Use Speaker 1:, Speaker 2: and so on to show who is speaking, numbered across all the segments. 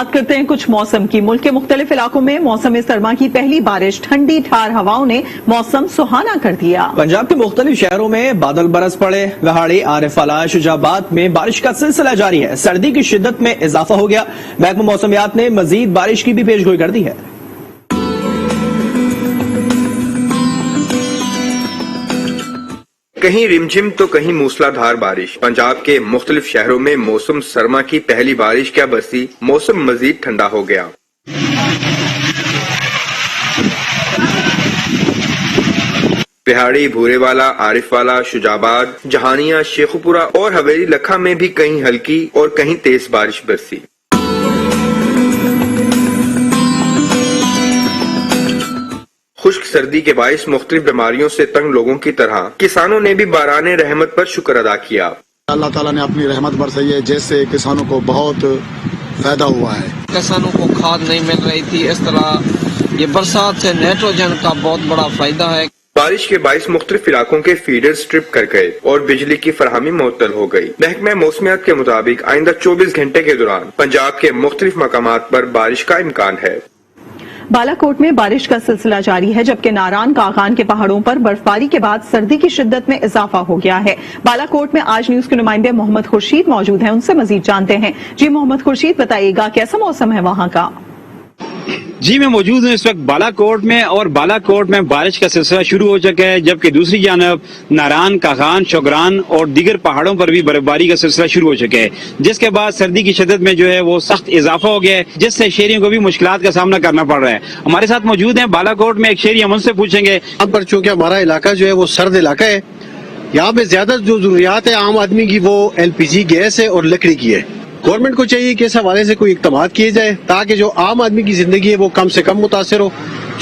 Speaker 1: बात करते हैं कुछ मौसम की। मुल्क के मुख्तलिफ इलाकों में मौसम सरमा की पहली बारिश ठंडी ठार हवाओं ने मौसम सुहाना कर दिया।
Speaker 2: पंजाब के मुख्तलिफ शहरों में बादल बरस पड़े। गहाड़ी, आरिफाला, शुजाबाद में बारिश का सिलसिला जारी है। सर्दी की शिद्दत में इजाफा हो गया। महकमा मौसमियात ने मजीद बारिश की भी पेशगोई कर दी है।
Speaker 3: कहीं रिमझिम तो कहीं मूसलाधार बारिश। पंजाब के मुख्तलिफ शहरों में मौसम सरमा की पहली बारिश क्या बरसी, मौसम मजीद ठंडा हो गया। बिहाड़ी, भूरेवाला, आरिफवाला, शुजाबाद, जहानिया, शेखुपुरा और हवेली लखा में भी कहीं हल्की और कहीं तेज बारिश बरसी। खुश्क सर्दी के बाइस मुख्तलिफ बीमारियों से तंग लोगों की तरह किसानों ने भी बाराने रहमत पर शुक्र अदा किया।
Speaker 4: अल्लाह ताला ने अपनी रहमत बरसाई है, जैसे किसानों को बहुत फायदा हुआ है।
Speaker 5: किसानों को खाद नहीं मिल रही थी, इस तरह ये बरसात से नाइट्रोजन का बहुत बड़ा फायदा है।
Speaker 3: बारिश के बाइस मुख्तलिफ इलाकों के फीडर स्ट्रिप कर गए और बिजली की फरहमी मुअत्तल हो गई। महकमा मौसमियात के मुताबिक आइंदा 24 घंटे के दौरान पंजाब के मुख्तलिफ मकामात पर बारिश का इम्कान है।
Speaker 1: बालाकोट में बारिश का सिलसिला जारी है, जबकि नारान कागान के पहाड़ों पर बर्फबारी के बाद सर्दी की शिद्दत में इजाफा हो गया है। बालाकोट में आज न्यूज के नुमाइंदे मोहम्मद खुर्शीद मौजूद हैं, उनसे मजीद जानते हैं। जी मोहम्मद खुर्शीद, बताइएगा कैसा मौसम है वहाँ का?
Speaker 6: जी, मैं मौजूद हूँ इस वक्त बालाकोट में, और बालाकोट में बारिश का सिलसिला शुरू हो चुका है, जबकि दूसरी जानब नारान, कागान, शोगरान और दीगर पहाड़ों पर भी बर्फबारी का सिलसिला शुरू हो चुका है, जिसके बाद सर्दी की शिद्दत में जो है वो सख्त इजाफा हो गया है, जिससे शहरियों को भी मुश्किलात का सामना करना पड़ रहा है। हमारे साथ मौजूद हैं बालाकोट में एक शहरी, हम उनसे पूछेंगे।
Speaker 7: यहाँ पर चूंकि हमारा इलाका जो है वो सर्द इलाका है, यहाँ पे ज्यादा जो जरूरियात है आम आदमी की वो LPG गैस है और लकड़ी की है। गवर्नमेंट को चाहिए कि इस हवाले से कोई इक़दामात किए जाए ताकि जो आम आदमी की जिंदगी है वो कम से कम मुतासर हो।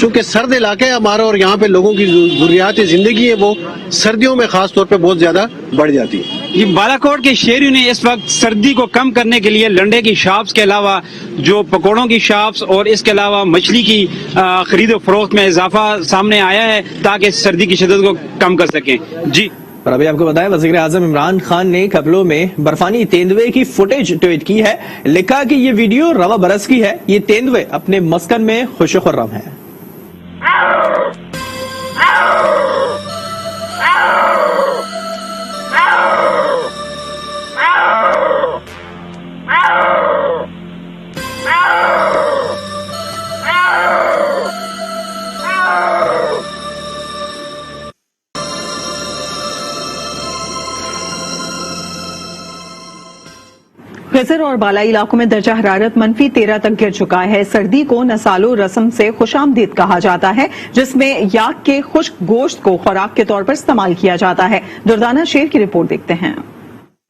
Speaker 7: चूंकि सर्द इलाका है हमारा और यहाँ पे लोगों की जरूरियात जिंदगी है वो सर्दियों में खास तौर पे बहुत ज्यादा बढ़ जाती है।
Speaker 6: ये बालाकोट के शहरियों ने इस वक्त सर्दी को कम करने के लिए लंडे की शॉप्स के अलावा जो पकौड़ों की शॉप्स और इसके अलावा मछली की खरीदो फरोख्त में इजाफा सामने आया है ताकि सर्दी की शिद्दत को कम कर सकें। जी,
Speaker 2: और अभी आपको बताएं, वज़ीर आज़म इमरान खान ने कबलों में बर्फानी तेंदुए की फुटेज ट्वीट की है। लिखा कि ये वीडियो रवा बरस की है। ये तेंदुए अपने मस्कन में खुश खुर्रम है।
Speaker 1: खिजर और बालाई इलाकों में दर्जा हरारत -13 तक गिर चुका है। सर्दी को नसालो रस्म से खुशामदीद कहा जाता है, जिसमें याक के खुश्क गोश्त को खुराक के तौर पर इस्तेमाल किया जाता है। दुर्दाना शेर की रिपोर्ट देखते हैं।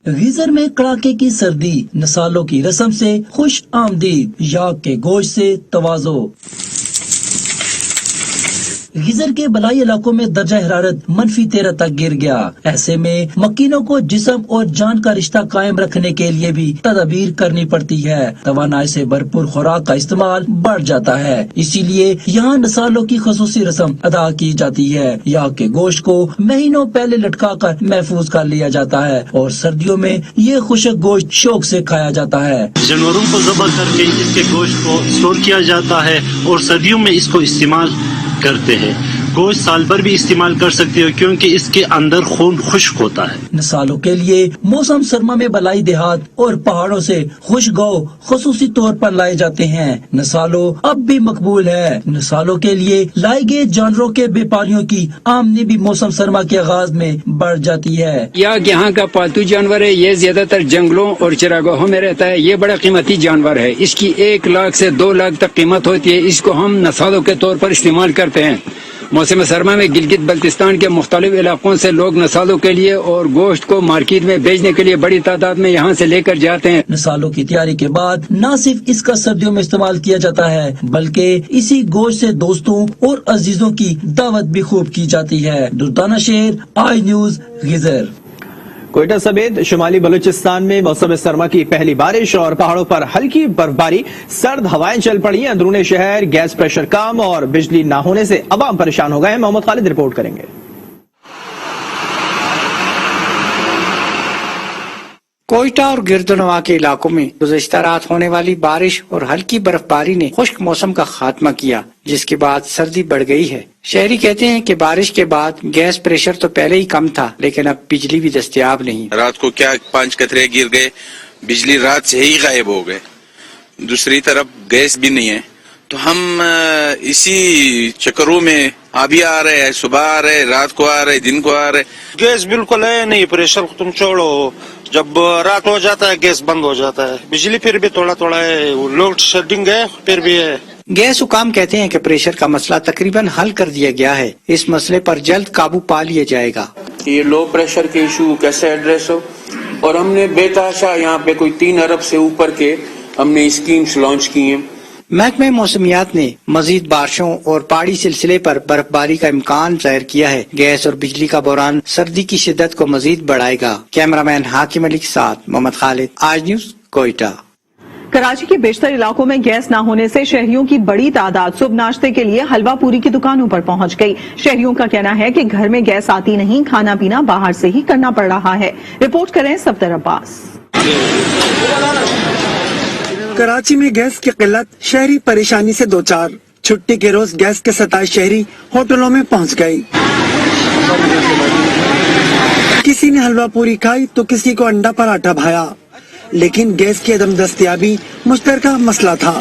Speaker 8: गीजर में कड़ाके की सर्दी, नसालों की रस्म से खुश आमदीद, याक के गोश्त से तवाज़ो। गीजर के बलाई इलाकों में दर्जा हरारत -13 तक गिर गया। ऐसे में मकीनों को जिस्म और जान का रिश्ता कायम रखने के लिए भी तदबीर करनी पड़ती है। तवानाई से भरपूर खुराक का इस्तेमाल बढ़ जाता है, इसीलिए यहाँ नसालों की खसूसी रस्म अदा की जाती है। यहाँ के गोश्त को महीनों पहले लटका कर महफूज कर लिया जाता है और सर्दियों में ये खुशक गोश्त शौक से खाया जाता है।
Speaker 9: जानवरों को ज़बह करके इसके गोश्त को स्टोर किया जाता है और सर्दियों में इसको इस्तेमाल करते हैं। गोश्त साल भर भी इस्तेमाल कर सकते हो क्योंकि इसके अंदर खून खुश्क होता है।
Speaker 8: नसालों के लिए मौसम सरमा में बलाई देहात और पहाड़ों से खुशगो खसूसी तौर पर लाए जाते हैं। नसालों अब भी मकबूल है। नसालों के लिए लाए गए जानवरों के व्यापारियों की आमदनी भी मौसम सरमा के आगाज में बढ़ जाती है।
Speaker 10: यहाँ का पालतू जानवर है, ये ज्यादातर जंगलों और चरागाहों में रहता है। ये बड़ा कीमती जानवर है, इसकी 1 लाख से 2 लाख तक कीमत होती है। इसको हम नसालों के तौर पर इस्तेमाल करते हैं। मौसम सरमा में गिलगित बल्तिस्तान के मुख्तलिफ इलाकों से लोग नसालों के लिए और गोश्त को मार्केट में बेचने के लिए बड़ी तादाद में यहाँ से लेकर जाते हैं।
Speaker 8: नसालों की तैयारी के बाद न सिर्फ इसका सर्दियों में इस्तेमाल किया जाता है, बल्कि इसी गोश्त से दोस्तों और अजीजों की दावत भी खूब की जाती है। दुर्दाना शेर, आई न्यूज, गीजर।
Speaker 2: कोयटा समेत शुमाली बलूचिस्तान में मौसम सरमा की पहली बारिश और पहाड़ों पर हल्की बर्फबारी, सर्द हवाएं चल पड़ी। अंदरूनी शहर गैस प्रेशर कम और बिजली न होने से अवाम परेशान हो गए हैं। मोहम्मद खालिद रिपोर्ट करेंगे।
Speaker 11: کوئٹہ اور گردنوا کے علاقوں میں گزشتہ رات ہونے والی بارش اور ہلکی برف باری نے خشک موسم کا خاتمہ کیا، جس کے بعد سردی بڑھ گئی ہے۔ شہری کہتے ہیں کہ بارش کے بعد گیس پریشر تو پہلے ہی کم تھا، لیکن اب بجلی بھی دستیاب نہیں۔
Speaker 12: رات کو کیا 5 قطرے گر گئے، بجلی رات سے ہی غائب ہو گئے، دوسری طرف گیس بھی نہیں ہے، تو ہم اسی چکروں میں ابھی آ رہے ہیں، صبح آ رہے، رات کو آ رہے، دن کو آ رہے۔
Speaker 13: گیس بالکل ہے نہیں، پریشر تم چھوڑو، جب رات ہو جاتا ہے گیس بند ہو جاتا ہے، بجلی پھر بھی تھوڑا تھوڑا ہے، لوڈ شیڈنگ ہے پھر بھی ہے۔
Speaker 11: گیس حکام کہتے ہیں کہ پریشر کا مسئلہ تقریباً حل کر دیا گیا ہے، اس مسئلے پر جلد قابو پا لیا جائے گا۔
Speaker 14: یہ لو پریشر کے ایشو کیسے ایڈریس ہو، اور ہم نے بے تحاشا یہاں پہ کوئی 3 ارب سے اوپر کے ہم نے اسکیمز لانچ کی ہیں۔
Speaker 11: محکمہ موسمیات نے مزید بارشوں اور پہاڑی سلسلے پر برف باری کا امکان ظاہر کیا ہے۔ گیس اور بجلی کا بحران سردی کی شدت کو مزید بڑھائے گا۔ کیمرہ مین حاکم علی کے ساتھ محمد خالد، آج نیوز، کوئٹہ۔
Speaker 1: کراچی کے بیشتر علاقوں میں گیس نہ ہونے سے شہریوں کی بڑی تعداد صبح ناشتے کے لیے حلوہ پوری کی دکانوں پر پہنچ گئی۔ شہریوں کا کہنا ہے کہ گھر میں گیس آتی نہیں، کھانا پینا باہر سے ہی کرنا پڑ رہا ہے۔ رپورٹ کریں صفدر عباس۔
Speaker 15: کراچی میں گیس کی قلت، شہری پریشانی سے دوچار۔ چھٹی کے روز گیس کے 27 شہری ہوٹلوں میں پہنچ گئے۔ کسی نے حلوہ پوری کھائی تو کسی کو انڈا پراٹھا بھایا، لیکن گیس کی عدم دستیابی مشترکہ مسئلہ تھا۔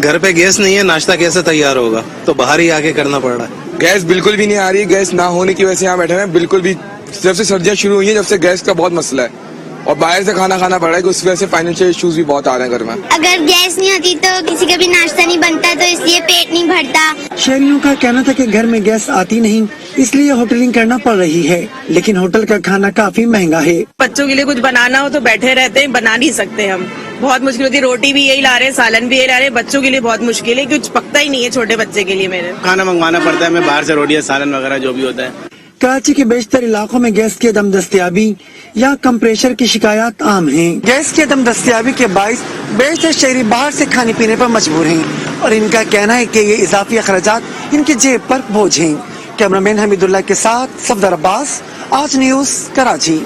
Speaker 16: گھر پہ گیس نہیں ہے، ناشتہ کیسے تیار ہوگا، تو باہر ہی آ کے کرنا پڑ رہا ہے۔
Speaker 17: گیس بالکل بھی نہیں آ رہی، گیس نہ ہونے کی وجہ سے یہاں بیٹھے ہیں، بالکل بھی جب سے سردیاں شروع ہوئی ہیں جب سے گیس کا بہت مسئلہ ہے، اور باہر سے کھانا کھانا پڑ رہا ہے کہ اس وجہ سے فائنینشیل ایشوز بھی بہت آ رہے ہیں گھر میں۔
Speaker 18: اگر گیس نہیں ہوتی تو کسی کا بھی ناشتہ نہیں بنتا، تو اس لیے پیٹ نہیں بھرتا۔
Speaker 15: شہریوں کا کہنا تھا کہ گھر میں گیس آتی نہیں، اس لیے ہوٹلنگ کرنا پڑ رہی ہے، لیکن ہوٹل کا کھانا کافی مہنگا ہے۔
Speaker 19: بچوں کے لیے کچھ بنانا ہو تو بیٹھے رہتے ہیں، بنا نہیں سکتے ہم، بہت مشکل ہوتی ہے۔ روٹی بھی یہی لا رہے ہیں، سالن بھی یہی لا رہے ہیں، بچوں کے لیے بہت مشکل ہے، کچھ پکتا ہی نہیں ہے چھوٹے بچے کے لیے۔ میرے
Speaker 16: کھانا منگوانا پڑتا ہے، ہمیں باہر سے روٹی سالن وغیرہ جو بھی ہوتا ہے۔
Speaker 15: کراچی کے بیشتر علاقوں میں گیس کی عدم دستیابی یا کمپریشر کی شکایات عام ہیں۔ گیس کی عدم دستیابی کے باعث بیشتر شہری باہر سے کھانے پینے پر مجبور ہیں، اور ان کا کہنا ہے کہ یہ اضافی اخراجات ان کی جیب پر بوجھ ہیں۔ کیمرہ مین حمید اللہ کے ساتھ صفدر عباس، آج نیوز، کراچی۔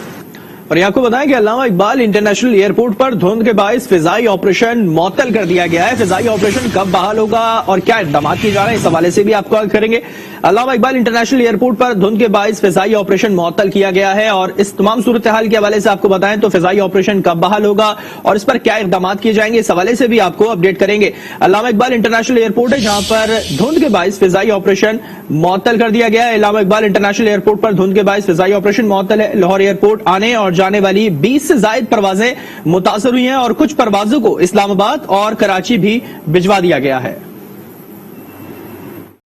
Speaker 2: اور آپ کو بتائیں کہ علامہ اقبال انٹرنیشنل ایئرپورٹ پر دھند کے باعث فضائی آپریشن معطل کر دیا گیا ہے۔ فضائی آپریشن کب بحال ہوگا اور کیا اقدامات کیے جا رہے ہیں، اس حوالے سے بھی آپ کو آگاہ کریں گے۔ علامہ اقبال انٹرنیشنل ایئرپورٹ پر دھند کے باعث فضائی آپریشن معطل کیا گیا ہے، اور اس تمام صورتحال کے حوالے سے آپ کو بتائیں تو فضائی آپریشن کب بحال ہوگا اور اس پر کیا اقدامات کیے جائیں گے، اس حوالے سے بھی آپ کو اپڈیٹ کریں گے۔ علامہ اقبال انٹرنیشنل ایئرپورٹ ہے جہاں پر دھند کے باعث فضائی آپریشن معطل کر دیا گیا ہے۔ علامہ اقبال انٹرنیشنل ایئرپورٹ پر دھند کے باعث فضائی آپریشن معطل ہے۔ لاہور ایئرپورٹ آنے اور جانے والی 20 سے زائد پروازیں متاثر ہوئی ہیں، اور کچھ پروازوں کو اسلام آباد اور کراچی بھی بھجوا دیا گیا ہے۔